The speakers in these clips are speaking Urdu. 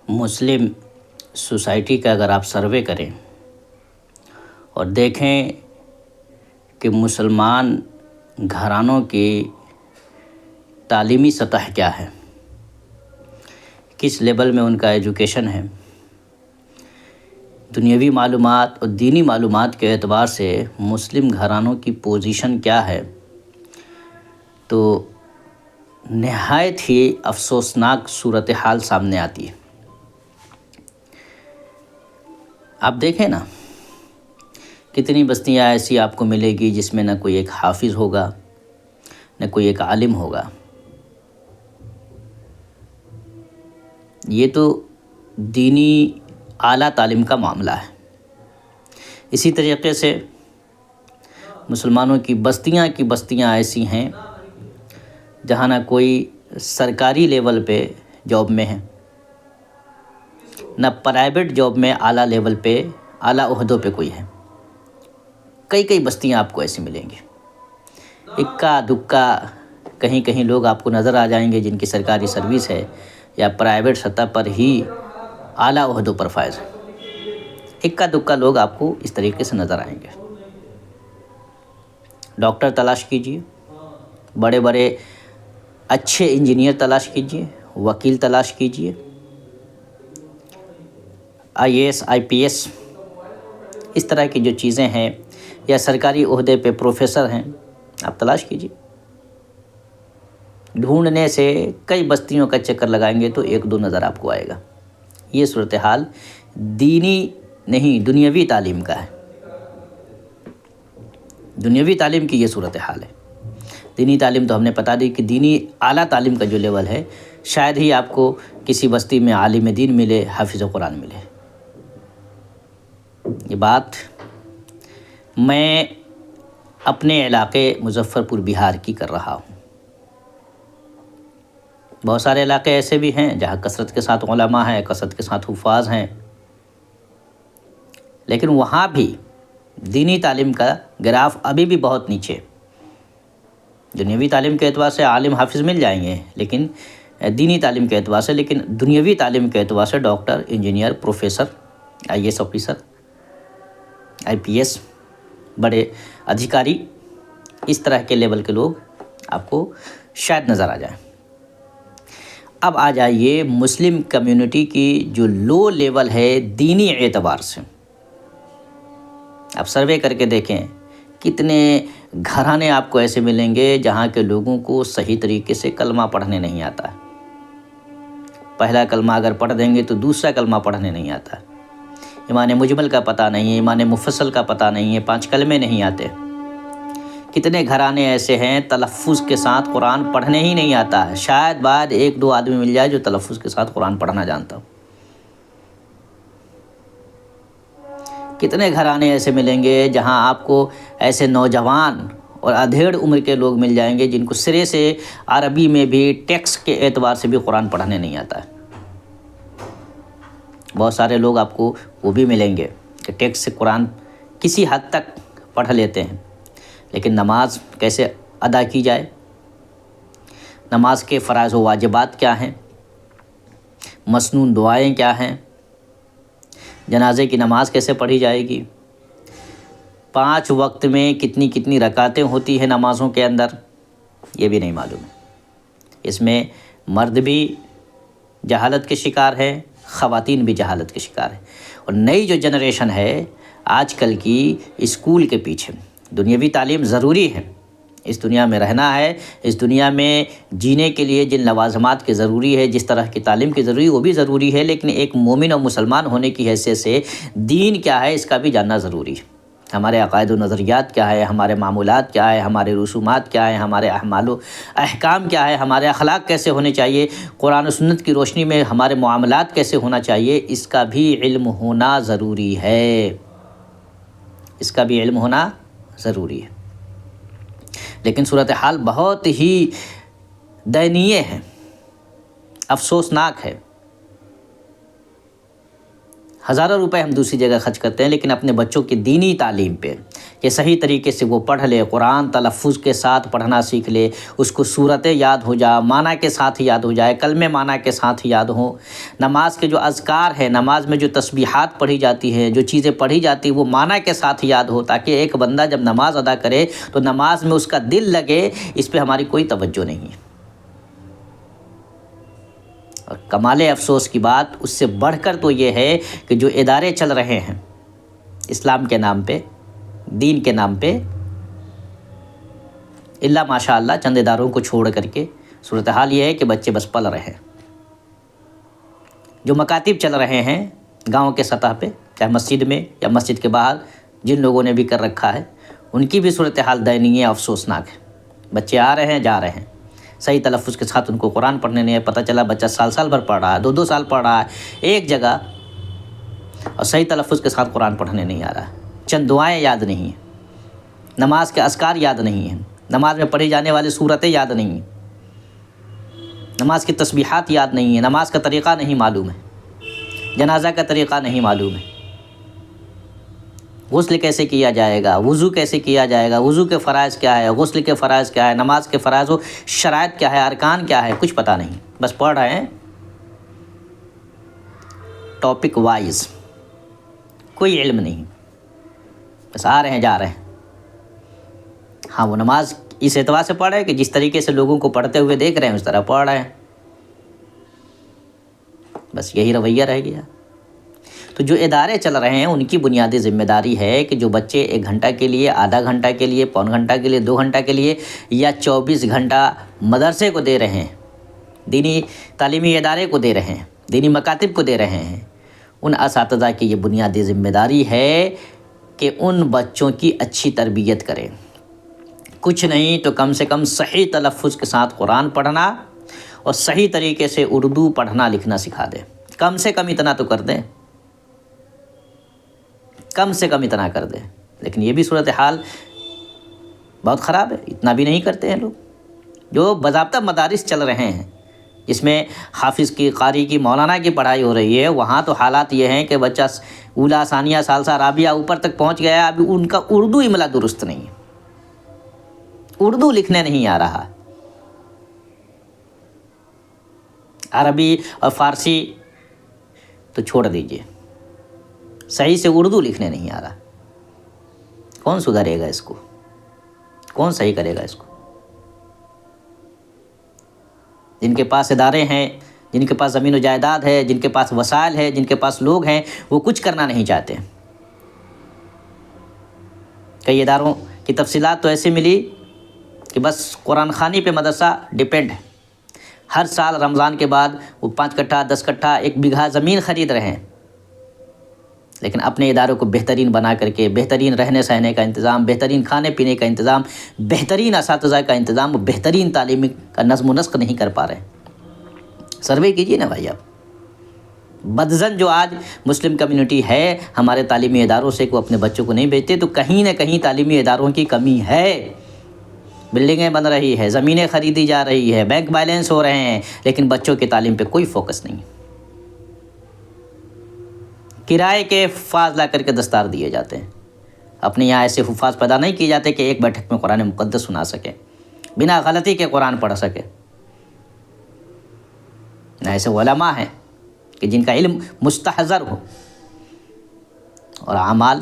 مسلم سوسائٹی کا اگر آپ سروے کریں اور دیکھیں کہ مسلمان گھرانوں کی تعلیمی سطح کیا ہے، کس لیول میں ان کا ایجوکیشن ہے، دنیاوی معلومات اور دینی معلومات کے اعتبار سے مسلم گھرانوں کی پوزیشن کیا ہے، تو نہایت ہی افسوسناک صورتحال سامنے آتی ہے۔ آپ دیکھیں نا، کتنی بستیاں ایسی آپ کو ملے گی جس میں نہ کوئی ایک حافظ ہوگا، نہ کوئی ایک عالم ہوگا۔ یہ تو دینی اعلیٰ تعلیم کا معاملہ ہے۔ اسی طریقے سے مسلمانوں کی بستیاں ایسی ہیں جہاں نہ کوئی سرکاری لیول پہ جاب میں ہے، نہ پرائیویٹ جاب میں اعلیٰ لیول پہ اعلیٰ عہدوں پہ کوئی ہے۔ کئی بستیاں آپ کو ایسی ملیں گی۔ اکا دکا کہیں لوگ آپ کو نظر آ جائیں گے جن کی سرکاری سروس ہے یا پرائیویٹ سطح پر ہی اعلیٰ عہدوں پر فائز ہے۔ اکا دکا لوگ آپ کو اس طریقے سے نظر آئیں گے۔ ڈاکٹر تلاش کیجئے، بڑے اچھے انجینئر تلاش کیجئے، وکیل تلاش کیجئے، IAS IPS اس طرح کی جو چیزیں ہیں، یا سرکاری عہدے پہ پروفیسر ہیں، آپ تلاش کیجئے۔ ڈھونڈنے سے کئی بستیوں کا چکر لگائیں گے تو ایک دو نظر آپ کو آئے گا۔ یہ صورتحال دینی نہیں، دنیاوی تعلیم کا ہے۔ دنیاوی تعلیم کی یہ صورتحال ہے۔ دینی تعلیم تو ہم نے بتا دی کہ دینی اعلیٰ تعلیم کا جو لیول ہے، شاید ہی آپ کو کسی بستی میں عالم دین ملے، حافظ قرآن ملے۔ یہ بات میں اپنے علاقے مظفر پور بہار کی کر رہا ہوں۔ بہت سارے علاقے ایسے بھی ہیں جہاں کثرت کے ساتھ علماء ہیں، کثرت کے ساتھ حفاظ ہیں، لیکن وہاں بھی دینی تعلیم کا گراف ابھی بھی بہت نیچے۔ دنیاوی تعلیم کے اعتبار سے عالم حافظ مل جائیں گے، لیکن دینی تعلیم کے اعتبار سے، لیکن دنیاوی تعلیم کے اعتبار سے doctor, engineer, professor, IAS officer, IPS، بڑے ادھیکاری، اس طرح کے لیول کے لوگ آپ کو شاید نظر آ جائیں۔ اب آ جائیے مسلم کمیونٹی کی جو لو لیول ہے دینی اعتبار سے۔ آپ سروے کر کے دیکھیں، کتنے گھرانے آپ کو ایسے ملیں گے جہاں کے لوگوں کو صحیح طریقے سے کلمہ پڑھنے نہیں آتا ہے۔ پہلا کلمہ اگر پڑھ دیں گے تو دوسرا کلمہ پڑھنے نہیں آتا ہے۔ ایمان مجمل کا پتہ نہیں ہے، ایمان مفصل کا پتہ نہیں ہے، 5 کلمے نہیں آتے۔ کتنے گھرانے ایسے ہیں تلفظ کے ساتھ قرآن پڑھنے ہی نہیں آتا ہے۔ شاید بعد 1-2 آدمی مل جائے جو تلفظ کے ساتھ قرآن پڑھنا جانتا ہو۔ کتنے گھرانے ایسے ملیں گے جہاں آپ کو ایسے نوجوان اور ادھیڑ عمر کے لوگ مل جائیں گے جن کو سرے سے عربی میں بھی ٹیکسٹ کے اعتبار سے بھی قرآن پڑھنے نہیں آتا ہے۔ بہت سارے لوگ آپ کو وہ بھی ملیں گے کہ ٹیکسٹ سے قرآن کسی حد تک پڑھ لیتے ہیں، لیکن نماز کیسے ادا کی جائے، نماز کے فرائض و واجبات کیا ہیں، مسنون دعائیں کیا ہیں، جنازے کی نماز کیسے پڑھی جائے گی، 5 وقت میں کتنی رکعتیں ہوتی ہیں نمازوں کے اندر، یہ بھی نہیں معلوم ہے۔ اس میں مرد بھی جہالت کے شکار ہے، خواتین بھی جہالت کے شکار ہے۔ اور نئی جو جنریشن ہے آج کل کی، اسکول کے پیچھے دنیاوی تعلیم ضروری ہے۔ اس دنیا میں رہنا ہے، اس دنیا میں جینے کے لیے جن لوازمات کی ضروری ہے، جس طرح کی تعلیم کی ضروری ہے، وہ بھی ضروری ہے، لیکن ایک مومن اور مسلمان ہونے کی حیثیت سے دین کیا ہے اس کا بھی جاننا ضروری ہے۔ ہمارے عقائد و نظریات کیا ہے، ہمارے معمولات کیا ہے، ہمارے رسومات کیا ہے، ہمارے اعمال و احکام کیا ہے، ہمارے اخلاق کیسے ہونے چاہیے، قرآن و سنت کی روشنی میں ہمارے معاملات کیسے ہونا چاہیے، اس کا بھی علم ہونا ضروری ہے۔ اس کا بھی علم ہونا ضروری ہے۔ لیکن صورتحال بہت ہی دینیہ ہے، افسوسناک ہے۔ ہزاروں روپے ہم دوسری جگہ خرچ کرتے ہیں، لیکن اپنے بچوں کی دینی تعلیم پہ کہ صحیح طریقے سے وہ پڑھ لے، قرآن تلفظ کے ساتھ پڑھنا سیکھ لے، اس کو صورتیں یاد ہو جائے، معنی کے ساتھ یاد ہو جائے، کلمے معنی کے ساتھ یاد ہوں، نماز کے جو اذکار ہے، نماز میں جو تسبیحات پڑھی جاتی ہیں، جو چیزیں پڑھی جاتی ہیں، وہ معنی کے ساتھ یاد ہو، تاکہ ایک بندہ جب نماز ادا کرے تو نماز میں اس کا دل لگے۔ اس پہ ہماری کوئی توجہ نہیں ہے۔ اور کمال افسوس کی بات اس سے بڑھ کر تو یہ ہے کہ جو ادارے چل رہے ہیں اسلام کے نام پہ، دین کے نام پہ، اللہ ماشاء اللہ چند اداروں کو چھوڑ کر کے صورتحال یہ ہے کہ بچے بس پل رہے ہیں۔ جو مکاتب چل رہے ہیں گاؤں کے سطح پہ، چاہے مسجد میں یا مسجد کے باہر، جن لوگوں نے بھی کر رکھا ہے، ان کی بھی صورتحال دینی افسوسناک ہے۔ بچے آ رہے ہیں، جا رہے ہیں، صحیح تلفظ کے ساتھ ان کو قرآن پڑھنے نہیں ہے، پتہ چلا بچہ سال بھر پڑھ رہا ہے، 2 سال پڑھ رہا ہے ایک جگہ، اور صحیح تلفظ کے ساتھ قرآن پڑھنے نہیں آ رہا ہے، چند دعائیں یاد نہیں ہیں، نماز کے اذکار یاد نہیں ہیں، نماز میں پڑھی جانے والی صورتیں یاد نہیں ہیں، نماز کی تسبیحات یاد نہیں ہیں، نماز کا طریقہ نہیں معلوم ہے، جنازہ کا طریقہ نہیں معلوم ہے، غسل کیسے کیا جائے گا، وضو کیسے کیا جائے گا، وضو کے فرائض کیا ہے، غسل کے فرائض کیا ہے، نماز کے فرائض و شرائط کیا ہے، ارکان کیا ہے، کچھ پتہ نہیں، بس پڑھ رہے ہیں ٹاپک وائز، کوئی علم نہیں، بس آ رہے ہیں جا رہے ہیں۔ ہاں، وہ نماز اس اعتبار سے پڑھ رہے ہیں کہ جس طریقے سے لوگوں کو پڑھتے ہوئے دیکھ رہے ہیں اس طرح پڑھ رہے ہیں، بس یہی رویہ رہ گیا۔ تو جو ادارے چل رہے ہیں ان کی بنیادی ذمہ داری ہے کہ جو بچے 1 گھنٹہ کے لیے، آدھا گھنٹہ کے لیے، پون گھنٹہ کے لیے، 2 گھنٹہ کے لیے، یا 24 گھنٹہ مدرسے کو دے رہے ہیں، دینی تعلیمی ادارے کو دے رہے ہیں، دینی مکاتب کو دے رہے ہیں، ان اساتذہ کی یہ بنیادی ذمہ داری ہے کہ ان بچوں کی اچھی تربیت کریں۔ کچھ نہیں تو کم سے کم صحیح تلفظ کے ساتھ قرآن پڑھنا اور صحیح طریقے سے اردو پڑھنا لکھنا سکھا دیں، کم سے کم اتنا تو کر دیں، کم سے کم اتنا کر دیں۔ لیکن یہ بھی صورتحال بہت خراب ہے، اتنا بھی نہیں کرتے ہیں لوگ۔ جو باضابطہ مدارس چل رہے ہیں جس میں حافظ کی، قاری کی، مولانا کی پڑھائی ہو رہی ہے، وہاں تو حالات یہ ہیں کہ بچہ اولیٰ، ثانیہ، ثالثہ، رابعہ اوپر تک پہنچ گیا ہے، ابھی ان کا اردو املا درست نہیں ہے، اردو لکھنے نہیں آ رہا، عربی اور فارسی تو چھوڑ دیجئے، صحیح سے اردو لکھنے نہیں آ رہا۔ کون سدھرے گا اس کو؟ کون صحیح کرے گا اس کو؟ جن کے پاس ادارے ہیں، جن کے پاس زمین و جائیداد ہے، جن کے پاس وسائل ہے، جن کے پاس لوگ ہیں، وہ کچھ کرنا نہیں چاہتے۔ کئی اداروں کی تفصیلات تو ایسے ملی کہ بس قرآن خوانی پہ مدرسہ ڈیپینڈ ہے، ہر سال رمضان کے بعد وہ 5 کٹھا، 10 کٹھا، 1 بیگھہ زمین خرید رہے ہیں، لیکن اپنے اداروں کو بہترین بنا کر کے بہترین رہنے سہنے کا انتظام، بہترین کھانے پینے کا انتظام، بہترین اساتذہ کا انتظام، بہترین تعلیمی کا نظم و نسق نہیں کر پا رہے۔ سروے کیجیے نا بھائی آپ۔ بدزن جو آج مسلم کمیونٹی ہے ہمارے تعلیمی اداروں سے کہ وہ اپنے بچوں کو نہیں بھیجتے، تو کہیں نہ کہیں تعلیمی اداروں کی کمی ہے۔ بلڈنگیں بن رہی ہے، زمینیں خریدی جا رہی ہے، بینک بیلنس ہو رہے ہیں، لیکن بچوں کی تعلیم پہ کوئی فوکس نہیں۔ کرائے کے حفاظ لا کر کے دستار دیے جاتے ہیں، اپنے یہاں ایسے حفاظ پیدا نہیں کیے جاتے کہ ایک بیٹھک میں قرآن مقدس سنا سکے، بنا غلطی کے قرآن پڑھ سکے۔ نہ ایسے علماء ہیں کہ جن کا علم مستحضر ہو، اور اعمال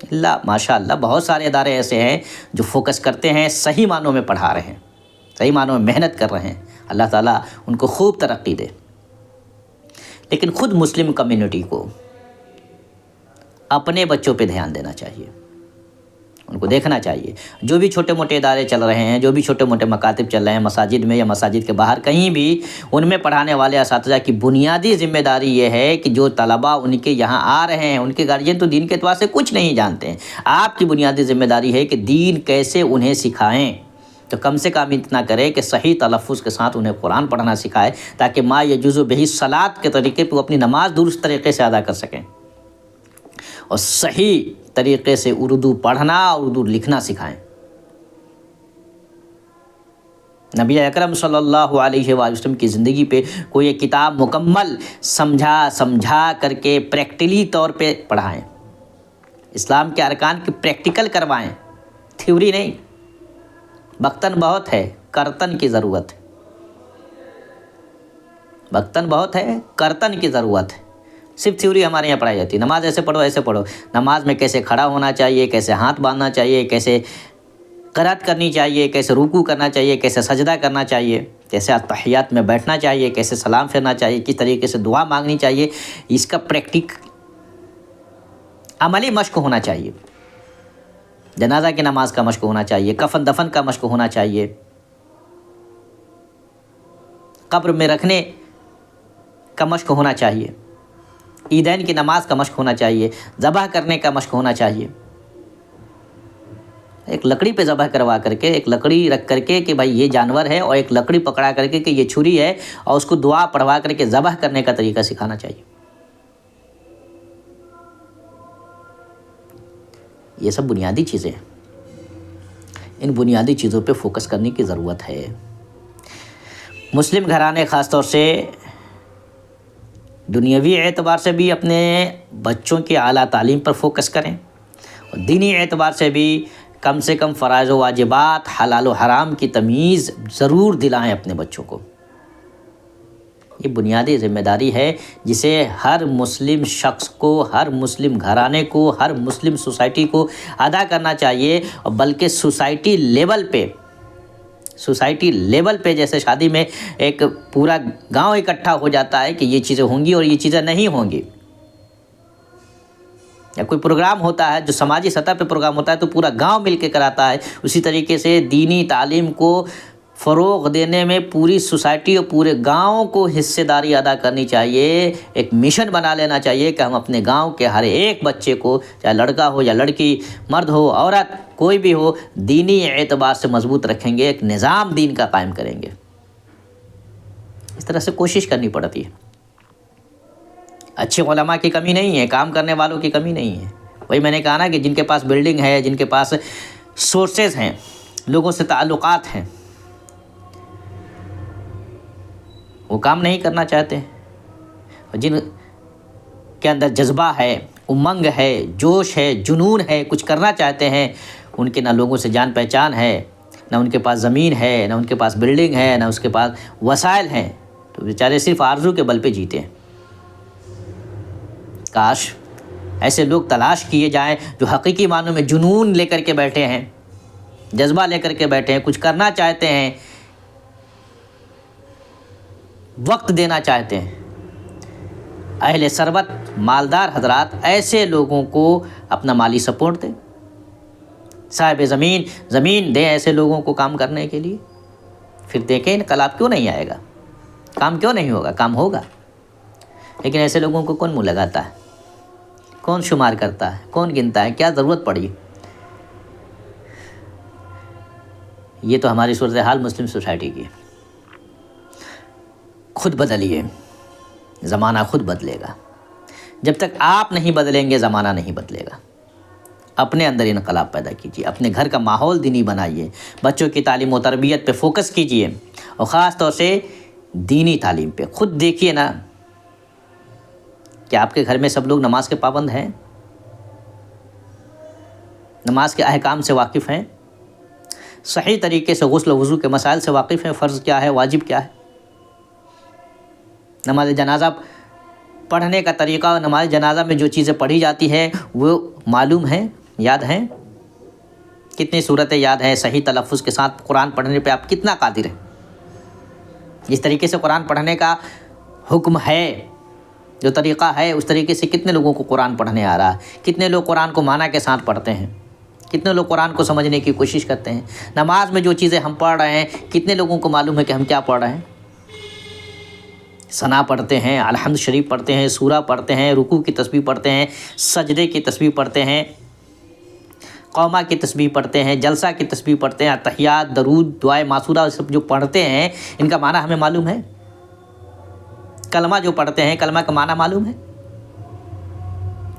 اللہ ماشاء اللہ بہت سارے ادارے ایسے ہیں جو فوکس کرتے ہیں، صحیح معنوں میں پڑھا رہے ہیں، صحیح معنوں میں محنت کر رہے ہیں، اللہ تعالیٰ ان کو خوب ترقی دے۔ لیکن خود مسلم کمیونٹی کو اپنے بچوں پہ دھیان دینا چاہیے، ان کو دیکھنا چاہیے۔ جو بھی چھوٹے موٹے ادارے چل رہے ہیں، جو بھی چھوٹے موٹے مکاتب چل رہے ہیں، مساجد میں یا مساجد کے باہر کہیں بھی، ان میں پڑھانے والے اساتذہ کی بنیادی ذمہ داری یہ ہے کہ جو طلباء ان کے یہاں آ رہے ہیں، ان کے گارجین تو دین کے اعتبار سے کچھ نہیں جانتے ہیں، آپ کی بنیادی ذمہ داری ہے کہ دین کیسے انہیں سکھائیں۔ تو کم سے کم اتنا کرے کہ صحیح تلفظ کے ساتھ انہیں قرآن پڑھنا سکھائے، تاکہ ما یجوز بہ الصلاۃ کے طریقے پہ وہ اپنی نماز درست طریقے سے ادا کر سکیں، اور صحیح طریقے سے اردو پڑھنا اور اردو لکھنا سکھائیں۔ نبی اکرم صلی اللہ علیہ وآلہ وسلم کی زندگی پہ کوئی ایک کتاب مکمل سمجھا کر کے پریکٹیکلی طور پہ پڑھائیں، اسلام کے ارکان کی پریکٹیکل کروائیں، تھیوری نہیں۔ بختن بہت ہے، کرتن کی ضرورت ہے، بختن بہت ہے، کرتن کی ضرورت ہے۔ صرف تھیوری ہمارے یہاں پڑھائی جاتی ہے، نماز ایسے پڑھو ایسے پڑھو، نماز میں کیسے کھڑا ہونا چاہیے، کیسے ہاتھ باندھنا چاہیے، کیسے قرات کرنی چاہیے، کیسے رکوع کرنا چاہیے، کیسے سجدہ کرنا چاہیے، کیسے تحیات میں بیٹھنا چاہیے، کیسے سلام پھیرنا چاہیے، کس طریقے سے دعا مانگنی چاہیے، اس کا عملی مشق ہونا چاہیے۔ جنازہ کی نماز کا مشق ہونا چاہیے، کفن دفن کا مشق ہونا چاہیے، قبر میں رکھنے کا مشق ہونا چاہیے، عیدین کی نماز کا مشق ہونا چاہیے، ذبح کرنے کا مشق ہونا چاہیے۔ ایک لکڑی پہ ذبح کروا کر کے، ایک لکڑی رکھ کر کے کہ بھائی یہ جانور ہے، اور ایک لکڑی پکڑا کر کے کہ یہ چھری ہے، اور اس کو دعا پڑھوا کر کے ذبح کرنے کا طریقہ سکھانا چاہیے۔ یہ سب بنیادی چیزیں ہیں، ان بنیادی چیزوں پہ فوکس کرنے کی ضرورت ہے۔ مسلم گھرانے خاص طور سے دنیاوی اعتبار سے بھی اپنے بچوں کی اعلیٰ تعلیم پر فوکس کریں، اور دینی اعتبار سے بھی کم سے کم فرائض و واجبات، حلال و حرام کی تمیز ضرور دلائیں اپنے بچوں کو۔ یہ بنیادی ذمہ داری ہے جسے ہر مسلم شخص کو، ہر مسلم گھرانے کو، ہر مسلم سوسائٹی کو ادا کرنا چاہیے، اور بلکہ سوسائٹی لیول پہ جیسے شادی میں ایک پورا گاؤں اکٹھا ہو جاتا ہے کہ یہ چیزیں ہوں گی اور یہ چیزیں نہیں ہوں گی، یا کوئی پروگرام ہوتا ہے جو سماجی سطح پہ پروگرام ہوتا ہے تو پورا گاؤں مل کے کراتا ہے، اسی طریقے سے دینی تعلیم کو فروغ دینے میں پوری سوسائٹی اور پورے گاؤں کو حصے داری ادا کرنی چاہیے۔ ایک مشن بنا لینا چاہیے کہ ہم اپنے گاؤں کے ہر ایک بچے کو، چاہے لڑکا ہو یا لڑکی، مرد ہو عورت، کوئی بھی ہو، دینی اعتبار سے مضبوط رکھیں گے، ایک نظام دین کا قائم کریں گے۔ اس طرح سے کوشش کرنی پڑتی ہے۔ اچھے علماء کی کمی نہیں ہے، کام کرنے والوں کی کمی نہیں ہے۔ وہی میں نے کہا نا کہ جن کے پاس بلڈنگ ہے، جن کے پاس سورسز ہیں، لوگوں سے تعلقات ہیں، وہ کام نہیں کرنا چاہتے، اور جن کے اندر جذبہ ہے، امنگ ہے، جوش ہے، جنون ہے، کچھ کرنا چاہتے ہیں، ان کے نہ لوگوں سے جان پہچان ہے، نہ ان کے پاس زمین ہے، نہ ان کے پاس بلڈنگ ہے، نہ اس کے پاس وسائل ہیں، تو بیچارے صرف آرزو کے بل پہ جیتے ہیں۔ کاش ایسے لوگ تلاش کیے جائیں جو حقیقی معنوں میں جنون لے کر کے بیٹھے ہیں، جذبہ لے کر کے بیٹھے ہیں، کچھ کرنا چاہتے ہیں، وقت دینا چاہتے ہیں۔ اہل ثروت، مالدار حضرات ایسے لوگوں کو اپنا مالی سپورٹ دیں، صاحب زمین دیں ایسے لوگوں کو کام کرنے کے لیے، پھر دیکھیں انقلاب کیوں نہیں آئے گا، کام کیوں نہیں ہوگا، کام ہوگا۔ لیکن ایسے لوگوں کو کون منہ لگاتا ہے، کون شمار کرتا ہے، کون گنتا ہے، کیا ضرورت پڑی؟ یہ تو ہماری صورتحال مسلم سوسائٹی کی ہے۔ خود بدلیے، زمانہ خود بدلے گا۔ جب تک آپ نہیں بدلیں گے زمانہ نہیں بدلے گا۔ اپنے اندر انقلاب پیدا کیجیے، اپنے گھر کا ماحول دینی بنائیے، بچوں کی تعلیم و تربیت پہ فوکس کیجیے، اور خاص طور سے دینی تعلیم پہ۔ خود دیکھیے نا کہ آپ کے گھر میں سب لوگ نماز کے پابند ہیں، نماز کے احکام سے واقف ہیں، صحیح طریقے سے غسل و وضو کے مسائل سے واقف ہیں، فرض کیا ہے، واجب کیا ہے، نماز جنازہ پڑھنے کا طریقہ، نماز جنازہ میں جو چیزیں پڑھی جاتی ہے وہ معلوم ہیں، یاد ہیں، کتنی صورتیں یاد ہیں، صحیح تلفظ کے ساتھ قرآن پڑھنے پہ آپ کتنا قادر ہیں، جس طریقے سے قرآن پڑھنے کا حکم ہے، جو طریقہ ہے، اس طریقے سے کتنے لوگوں کو قرآن پڑھنے آ رہا ہے، کتنے لوگ قرآن کو معنی کے ساتھ پڑھتے ہیں، کتنے لوگ قرآن کو سمجھنے کی کوشش کرتے ہیں، نماز میں جو چیزیں ہم پڑھ رہے ہیں کتنے لوگوں کو معلوم ہے کہ ہم کیا پڑھ رہے ہیں، ثنا پڑھتے ہیں، الحمد شریف پڑھتے ہیں، سورہ پڑھتے ہیں، رکوع کی تسبیح پڑھتے ہیں، سجدے کی تسبیح پڑھتے ہیں، قومہ کی تسبیح پڑھتے ہیں، جلسہ کی تسبیح پڑھتے ہیں، تحیات، درود، دعائے معصورہ سب جو پڑھتے ہیں ان کا معنی ہمیں معلوم ہے، کلمہ جو پڑھتے ہیں کلمہ کا معنی معلوم ہے،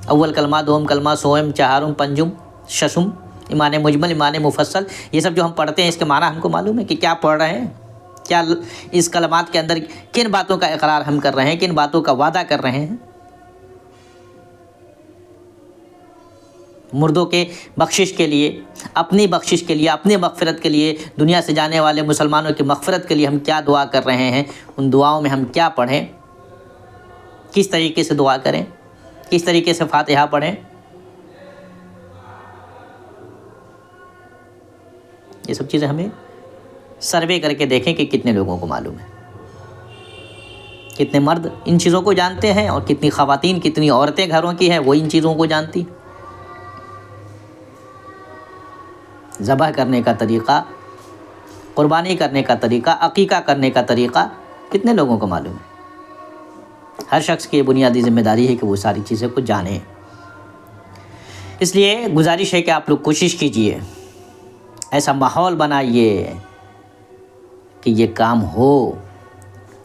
اول کلمہ، دوم کلمہ، سوم، چہارم، پنجم، ششم، ایمان مجمل، ایمان مفصل، یہ سب جو ہم پڑھتے ہیں اس کے معنی ہم کو معلوم ہے کہ کیا پڑھ رہے ہیں۔ کیا اس کلمات کے اندر کن باتوں کا اقرار ہم کر رہے ہیں، کن باتوں کا وعدہ کر رہے ہیں؟ مردوں کے بخشش کے لیے، اپنی بخشش کے لیے، اپنی مغفرت کے لیے، دنیا سے جانے والے مسلمانوں کی مغفرت کے لیے ہم کیا دعا کر رہے ہیں، ان دعاؤں میں ہم کیا پڑھیں، کس طریقے سے دعا کریں، کس طریقے سے فاتحہ پڑھیں، یہ سب چیزیں ہمیں سروے کر کے دیکھیں کہ کتنے لوگوں کو معلوم ہے، کتنے مرد ان چیزوں کو جانتے ہیں اور کتنی خواتین، کتنی عورتیں گھروں کی ہیں وہ ان چیزوں کو جانتی۔ ذبح کرنے کا طریقہ، قربانی کرنے کا طریقہ، عقیقہ کرنے کا طریقہ کتنے لوگوں کو معلوم ہے؟ ہر شخص کی بنیادی ذمہ داری ہے کہ وہ ساری چیزیں کو جانے۔ اس لیے گزارش ہے کہ آپ لوگ کوشش کیجئے، ایسا ماحول بنائیے کہ یہ کام ہو،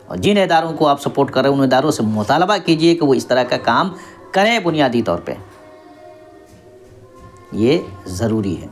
اور جن اداروں کو آپ سپورٹ کر رہے ہیں ان اداروں سے مطالبہ کیجئے کہ وہ اس طرح کا کام کریں، بنیادی طور پہ یہ ضروری ہے۔